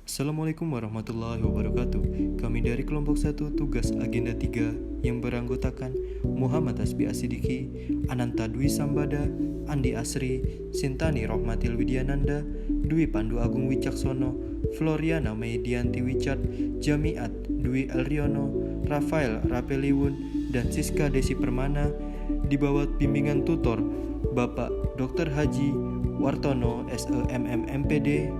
Assalamualaikum warahmatullahi wabarakatuh. Kami dari kelompok 1 tugas agenda 3 yang beranggotakan Muhammad Hasbi Asidiki, Ananta Dwi Sambada, Andi Asri, Sintani Rohmatil Widyananda, Dwi Pandu Agung Wicaksono, Floriana Meidianti Wicat, Jamiat Dwi Elriono, Rafael Rapeliwun, dan Siska Desi Permana di bawah bimbingan tutor Bapak Dr. Haji Wartono SEMM MPD.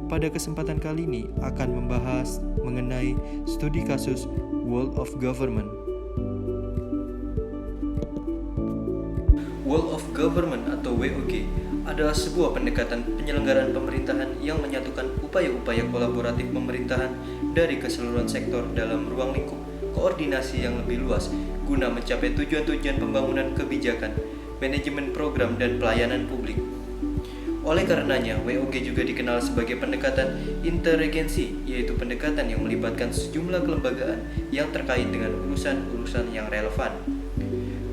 Pada kesempatan kali ini akan membahas mengenai studi kasus World of Government. World of Government atau WOG adalah sebuah pendekatan penyelenggaraan pemerintahan yang menyatukan upaya-upaya kolaboratif pemerintahan dari keseluruhan sektor dalam ruang lingkup koordinasi yang lebih luas guna mencapai tujuan-tujuan pembangunan kebijakan, manajemen program dan pelayanan publik. Oleh karenanya, WOG juga dikenal sebagai pendekatan interagensi, yaitu pendekatan yang melibatkan sejumlah kelembagaan yang terkait dengan urusan-urusan yang relevan.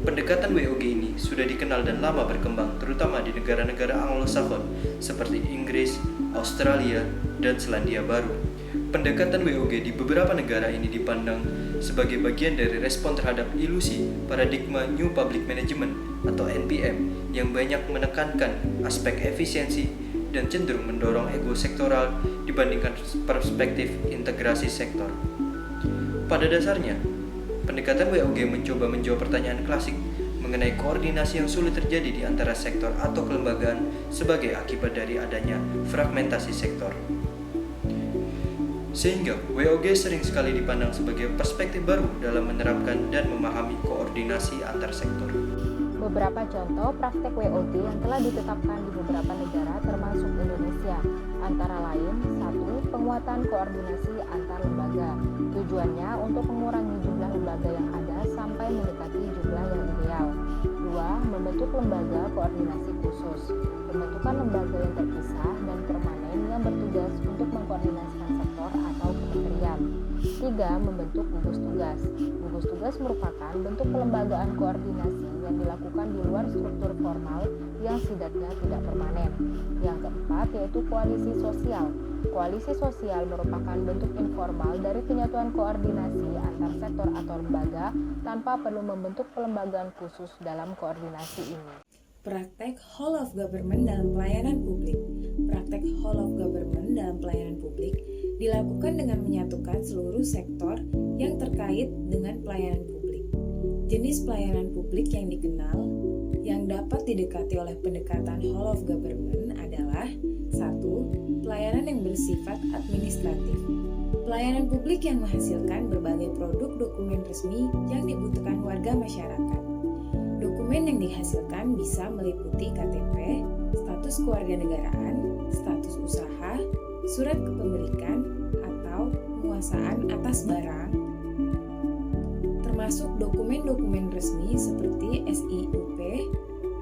Pendekatan WOG ini sudah dikenal dan lama berkembang, terutama di negara-negara Anglo-Saxon seperti Inggris, Australia, dan Selandia Baru. Pendekatan WOG di beberapa negara ini dipandang sebagai bagian dari respon terhadap ilusi paradigma New Public Management atau NPM yang banyak menekankan aspek efisiensi dan cenderung mendorong ego sektoral dibandingkan perspektif integrasi sektor. Pada dasarnya, pendekatan WOG mencoba menjawab pertanyaan klasik mengenai koordinasi yang sulit terjadi di antara sektor atau kelembagaan sebagai akibat dari adanya fragmentasi sektor. Sehingga WOG sering sekali dipandang sebagai perspektif baru dalam menerapkan dan memahami koordinasi antar sektor. Beberapa contoh praktek WOG yang telah ditetapkan di beberapa negara termasuk Indonesia, antara lain 1. Penguatan koordinasi antar lembaga. Tujuannya untuk mengurangi jumlah lembaga yang ada sampai mendekati jumlah yang ideal. 2. Membentuk lembaga koordinasi khusus. Pembentukan lembaga yang terpisah dan permanen yang bertugas untuk mengkoordinasikan sektor atau kementerian. 3. Membentuk gugus tugas. Gugus tugas merupakan bentuk pelembagaan koordinasi yang dilakukan di luar struktur formal yang setidaknya tidak permanen. Yang keempat yaitu koalisi sosial. Koalisi sosial merupakan bentuk informal dari penyatuan koordinasi antar sektor atau lembaga tanpa perlu membentuk pelembagaan khusus dalam koordinasi ini. Praktek whole of government dalam pelayanan publik. Praktek whole of government dalam pelayanan publik dilakukan dengan menyatukan seluruh sektor yang terkait dengan pelayanan publik. Jenis pelayanan publik yang dikenal yang dapat didekati oleh pendekatan whole of government adalah 1. Pelayanan yang bersifat administratif. Pelayanan publik yang menghasilkan berbagai produk dokumen resmi yang dibutuhkan warga masyarakat. Dokumen yang dihasilkan bisa meliputi KTP, status kewarganegaraan, status usaha, surat kepemilikan, atau penguasaan atas barang, termasuk dokumen-dokumen resmi seperti SIUP,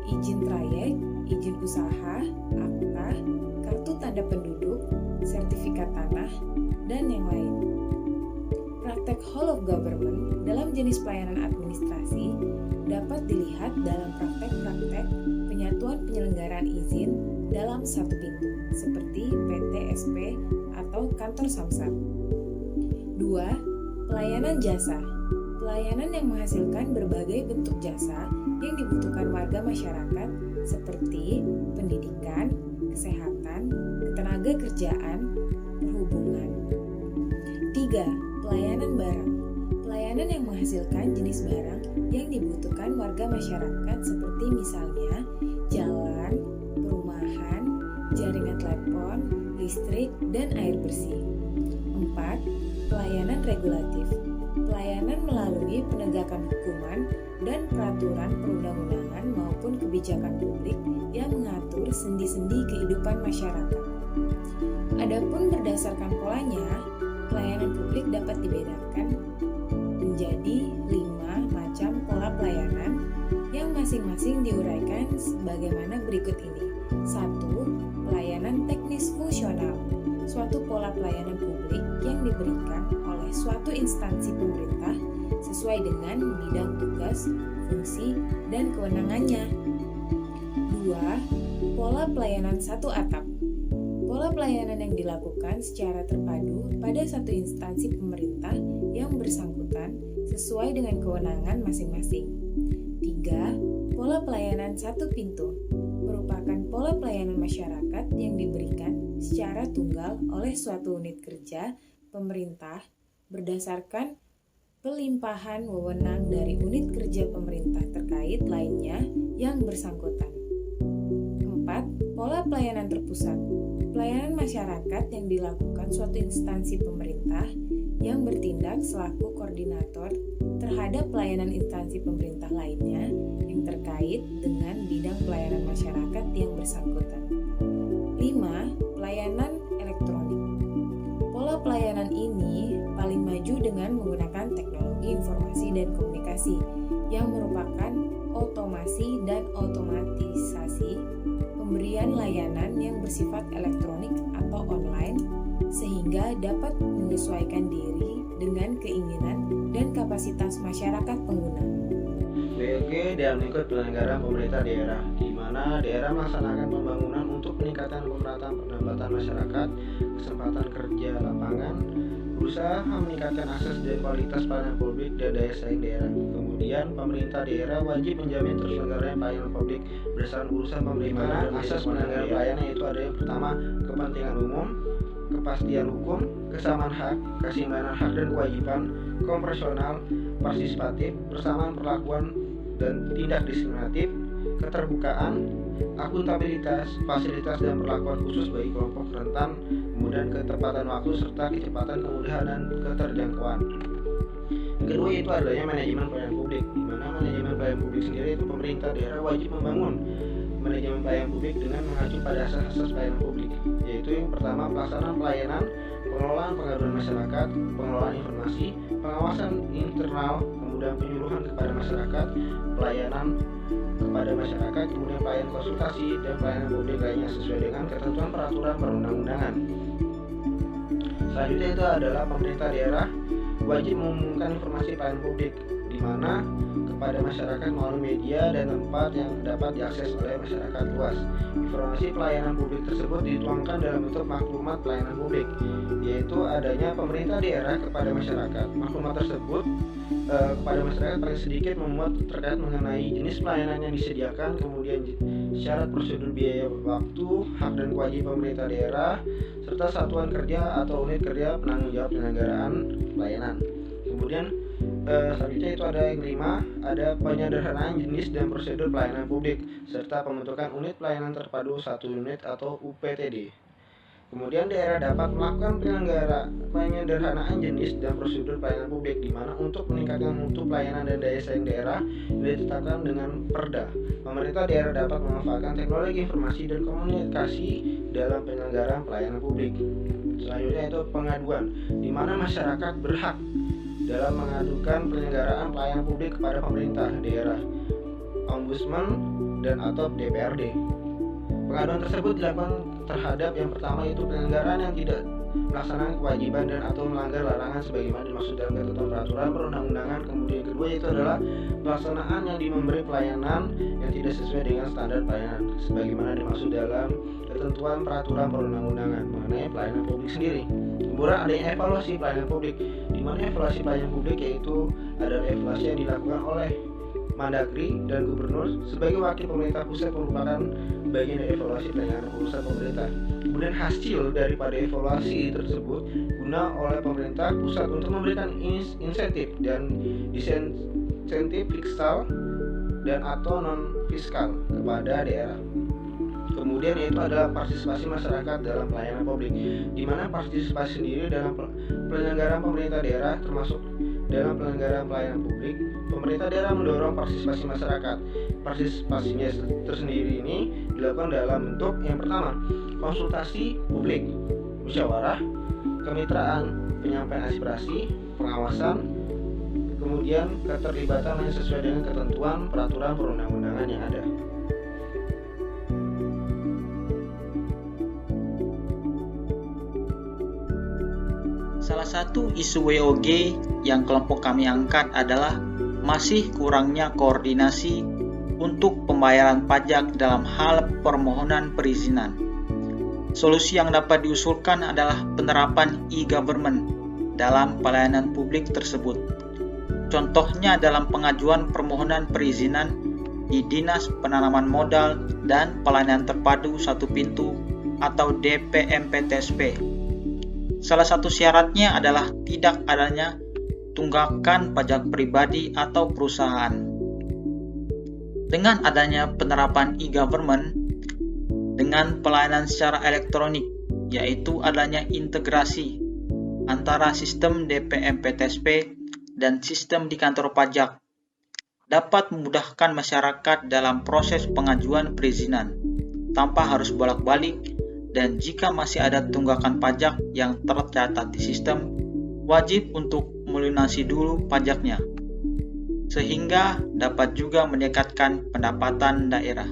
izin trayek, izin usaha, akta, kartu tanda penduduk, sertifikat tanah, dan yang lain. Praktek whole of government dalam jenis pelayanan administrasi dapat dilihat dalam praktek-praktek penyatuan penyelenggaraan izin dalam satu pintu, seperti PT SP atau kantor Samsat. 2. Pelayanan jasa. Pelayanan yang menghasilkan berbagai bentuk jasa yang dibutuhkan warga masyarakat seperti pendidikan, kesehatan, ketenaga kerjaan, perhubungan. 3. Pelayanan barang. Pelayanan yang menghasilkan jenis barang yang dibutuhkan warga masyarakat seperti misalnya jalan, perumahan, jaringan telepon, listrik, dan air bersih. 4. Pelayanan regulatif. Pelayanan melalui penegakan hukuman dan peraturan perundang-undangan maupun kebijakan publik yang mengatur sendi-sendi kehidupan masyarakat. Adapun berdasarkan polanya, pelayanan publik dapat dibedakan menjadi 5 macam pola pelayanan yang masing-masing diuraikan sebagaimana berikut ini. 1. Pelayanan teknis fungsional. Suatu pola pelayanan publik yang diberikan oleh suatu instansi pemerintah sesuai dengan bidang tugas, fungsi, dan kewenangannya. 2. Pola pelayanan satu atap. pola pelayanan yang dilakukan secara terpadu pada satu instansi pemerintah yang bersangkutan sesuai dengan kewenangan masing-masing. 3. Pola pelayanan satu pintu merupakan pola pelayanan masyarakat yang diberikan secara tunggal oleh suatu unit kerja pemerintah berdasarkan pelimpahan wewenang dari unit kerja pemerintah terkait lainnya yang bersangkutan. 4. Pola pelayanan terpusat. Pelayanan masyarakat yang dilakukan suatu instansi pemerintah yang bertindak selaku koordinator terhadap pelayanan instansi pemerintah lainnya yang terkait dengan bidang pelayanan masyarakat yang bersangkutan. 5. Pelayanan elektronik. Pola pelayanan ini paling maju dengan menggunakan teknologi informasi dan komunikasi yang merupakan otomasi dan otomatisasi pemberian layanan yang bersifat elektronik atau online sehingga dapat menyesuaikan diri dengan keinginan dan kapasitas masyarakat pengguna. WOG dalam lingkup penyelenggaraan pemerintah daerah, di mana daerah melaksanakan pembangunan untuk peningkatan pemerataan pendapatan masyarakat, kesempatan kerja lapangan, berusaha meningkatkan akses dan kualitas pelayanan publik dan daya saing daerah. Kemudian, pemerintah daerah wajib menjamin terselenggaranya pelayanan publik berdasarkan urusan pemerintahan dan asas penyelenggaraan pelayanan, yaitu ada yang pertama, kepentingan umum, kepastian hukum, kesamaan hak, keseimbangan hak dan kewajiban, proporsional, partisipatif, persamaan perlakuan dan tidak diskriminatif, keterbukaan, akuntabilitas, fasilitas dan perlakuan khusus bagi kelompok rentan, kemudian ketepatan waktu serta kecepatan, kemudahan dan keterjangkauan. Kedua itu adanya manajemen pelayanan publik, di mana manajemen pelayanan publik sendiri itu pemerintah daerah wajib membangun manajemen pelayanan publik dengan mengacu pada asas-asas pelayanan publik, yaitu yang pertama pelaksanaan pelayanan, pengelolaan pengaduan masyarakat, pengelolaan informasi, pengawasan internal, kemudian penyuluhan kepada masyarakat, pelayanan kepada masyarakat, kemudian pelayanan konsultasi dan pelayanan publik lainnya sesuai dengan ketentuan peraturan perundang-undangan. Selanjutnya itu adalah pemerintah daerah wajib mengumumkan informasi pelayanan publik, di mana kepada masyarakat melalui media dan tempat yang dapat diakses oleh masyarakat luas. Informasi pelayanan publik tersebut dituangkan dalam bentuk maklumat pelayanan publik, yaitu adanya pemerintah daerah kepada masyarakat. Maklumat tersebut kepada masyarakat paling sedikit memuat terkait mengenai jenis pelayanan yang disediakan, kemudian syarat prosedur biaya waktu, hak dan kewajiban pemerintah daerah, serta satuan kerja atau unit kerja penanggung jawab penyelenggaraan pelayanan. Kemudian selanjutnya itu ada yang kelima, ada penyederhanaan jenis dan prosedur pelayanan publik serta pembentukan unit pelayanan terpadu satu unit atau UPTD. Kemudian daerah dapat melakukan penyederhanaan jenis dan prosedur pelayanan publik, di mana untuk meningkatkan mutu pelayanan dan daya saing daerah ditetapkan dengan Perda. Pemerintah daerah dapat memanfaatkan teknologi informasi dan komunikasi dalam penyelenggaraan pelayanan publik. Selanjutnya itu pengaduan, di mana masyarakat berhak dalam mengadukan penyelenggaraan pelayanan publik kepada pemerintah daerah, ombudsman dan atau DPRD. Pengaduan tersebut dilakukan terhadap yang pertama itu penyelenggaraan yang tidak melaksanakan kewajiban dan atau melanggar larangan sebagaimana dimaksud dalam ketentuan peraturan perundang-undangan. Kemudian kedua itu adalah pelaksanaan yang memberi pelayanan yang tidak sesuai dengan standar pelayanan sebagaimana dimaksud dalam ketentuan peraturan perundang-undangan mengenai pelayanan publik sendiri. Kemudian adanya evaluasi pelayanan publik, di mana evaluasi pelayanan publik yaitu adalah evaluasi yang dilakukan oleh Mendagri dan Gubernur sebagai wakil pemerintah pusat merupakan bagian dari evaluasi pelayanan urusan pemerintah. Kemudian hasil daripada evaluasi tersebut guna oleh pemerintah pusat untuk memberikan insentif dan disinsentif fiskal dan atau non fiskal kepada daerah. Kemudian yaitu adalah partisipasi masyarakat dalam pelayanan publik, di mana partisipasi sendiri dalam penyelenggaraan pemerintah daerah termasuk dalam penyelenggaraan pelayanan publik. Pemerintah daerah mendorong partisipasi masyarakat. Partisipasinya tersendiri ini dilakukan dalam bentuk yang pertama, konsultasi publik, musyawarah, kemitraan, penyampaian aspirasi, pengawasan, kemudian keterlibatan yang sesuai dengan ketentuan peraturan perundang-undangan yang ada. Salah satu isu WOG yang kelompok kami angkat adalah masih kurangnya koordinasi untuk pembayaran pajak dalam hal permohonan perizinan. Solusi yang dapat diusulkan adalah penerapan e-government dalam pelayanan publik tersebut. Contohnya dalam pengajuan permohonan perizinan di Dinas Penanaman Modal dan Pelayanan Terpadu Satu Pintu atau DPMPTSP. Salah satu syaratnya adalah tidak adanya tunggakan pajak pribadi atau perusahaan. Dengan adanya penerapan e-government dengan pelayanan secara elektronik, yaitu adanya integrasi antara sistem DPMPTSP dan sistem di kantor pajak, dapat memudahkan masyarakat dalam proses pengajuan perizinan tanpa harus bolak-balik, dan jika masih ada tunggakan pajak yang tercatat di sistem, wajib untuk melunasi dulu pajaknya, sehingga dapat juga meningkatkan pendapatan daerah.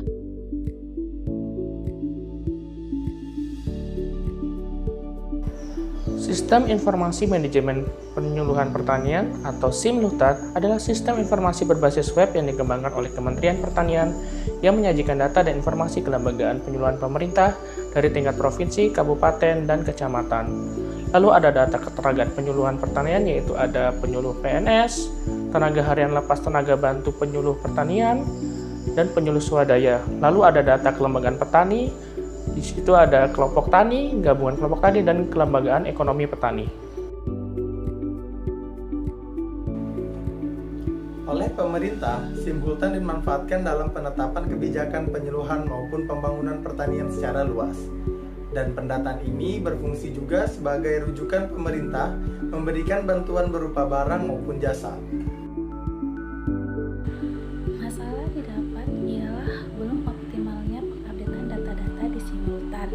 Sistem Informasi Manajemen Penyuluhan Pertanian atau SIMLUTAT adalah sistem informasi berbasis web yang dikembangkan oleh Kementerian Pertanian yang menyajikan data dan informasi kelembagaan penyuluhan pemerintah dari tingkat provinsi, kabupaten, dan kecamatan. Lalu ada data ketenagaan penyuluhan pertanian, yaitu ada penyuluh PNS, tenaga harian lepas tenaga bantu penyuluh pertanian, dan penyuluh swadaya. Lalu ada data kelembagaan petani. Di situ ada kelompok tani, gabungan kelompok tani, dan kelembagaan ekonomi petani. Oleh pemerintah, SIMLUTAT dimanfaatkan dalam penetapan kebijakan penyuluhan maupun pembangunan pertanian secara luas. Dan pendataan ini berfungsi juga sebagai rujukan pemerintah memberikan bantuan berupa barang maupun jasa. Masalah didapat ialah belum optimalnya pengupdatean data-data di SIMLUTAT,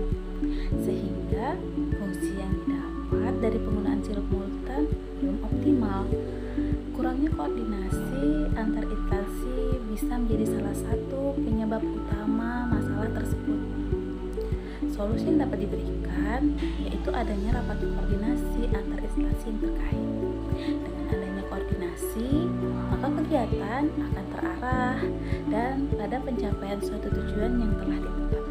sehingga fungsi yang didapat dari penggunaan SIMLUTAT belum optimal. Kurangnya koordinasi antar instansi bisa menjadi salah satu penyebab utama masalah tersebut. Solusi yang dapat diberikan yaitu adanya rapat koordinasi antar instansi yang terkait. Dengan adanya koordinasi, maka kegiatan akan terarah dan pada pencapaian suatu tujuan yang telah ditetapkan.